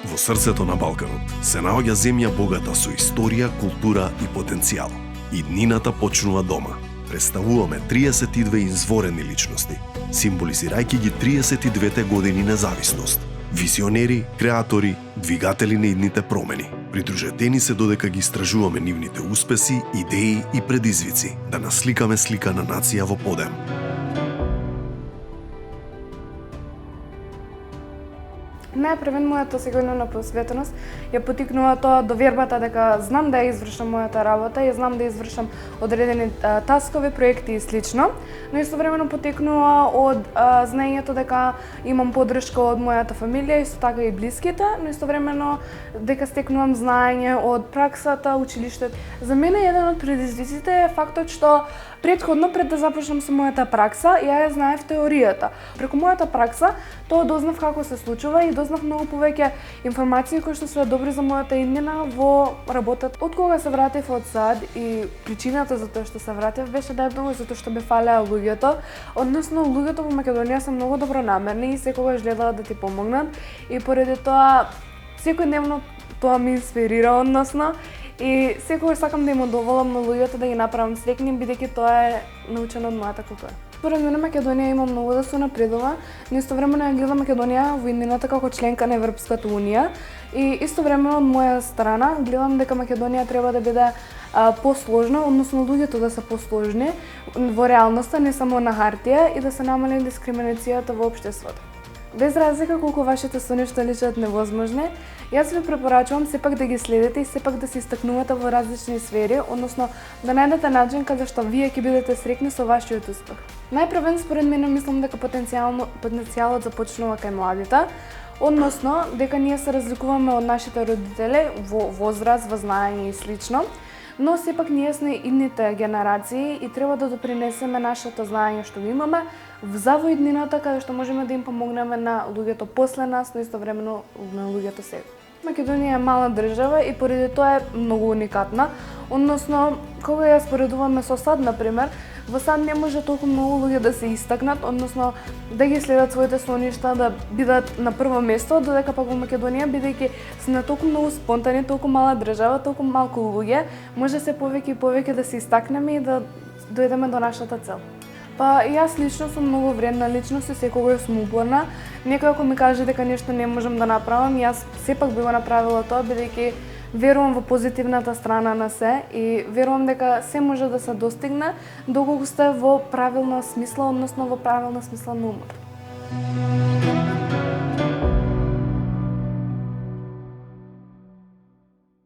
Во срцето на Балканот се наоѓа земја богата со историја, култура и потенцијал. И днината почнува дома. Представуваме 32 изворени личности, символизирајќи ги 32 години независност. Визионери, креатори, двигатели на идните промени. Придружетени се додека ги истражуваме нивните успеси, идеи и предизвици, да насликаме слика на нација во подем. Најпрвен мојата секојдневна посветеност ја потикнува тоа до вербата дека знам да ја извршам мојата работа, ја знам да извршам одредени таскови, проекти и слично, но истовремено потикнува од знаењето дека имам поддршка од мојата фамилија, исто така и блиските, но истовремено дека стекнувам знаење од праксата, училиштето. За мене еден од предизвиците е фактот што претходно, пред да започнам со мојата пракса, ја знаев теоријата. Преку мојата пракса, тоа дознав како се случува и дознав многу повеќе информации кои што се добри за мојата иднина во работата. Од кога се вратив од САД и причината за тоа што се вратив беше најмногу затоа што ме фалеа луѓето, односно луѓето во Македонија се многу добронамерни и секогаш гледаат да ти помогнат и поради тоа секојдневно тоа ме инспирира, односно и секогаш сакам да им удоволам на луѓето, да ги направам среќни, бидејќи тоа е научено од мојата култура. Според мене Македонија има многу да се унапредува, но истовремено ја гледам Македонија во иднината како членка на Европската унија и истовремено од моја страна гледам дека Македонија треба да биде посложна, односно луѓето да се посложни во реалноста, не само на хартија и да се намали дискриминацијата во општеството. Без разлика колку вашите соништа личат невозможни, јас ви препорачувам сепак да ги следите и сепак да се истакнувате во различни сфери, односно да најдете начин каде што вие ќе бидете среќни со вашиот успех. Најпрвен според мене мислам дека потенцијалот започнува кај младите, односно дека ние се разликуваме од нашите родители во возраст, во знаење и слично, но сепак ние сме идните генерации и треба да допринесеме нашето знаење што го имаме за во иднината каде што можеме да им помогнеме на луѓето после нас, но истовремено на луѓето сега. Македонија е мала држава и поради тоа е многу уникатна, односно кога ја споредуваме со САД, например, во САД не може толку многу луѓе да се истакнат, односно да ги следат своите соништа, да бидат на прво место, додека пак во Македонија, бидејќи сме толку многу спонтани, толку мала држава, толку малку луѓе, може се повеќе и повеќе да се истакнеме и да дојдеме до нашата цел. Па јас лично сум многу вредна личност и секогаш сум упорна. Некој ако ми каже дека нешто не можам да направам, јас сепак би го направила тоа, бидејќи верувам во позитивната страна на се и верувам дека се може да се достигне доколку сте во правилна смисла, односно во правилна смисла на умот.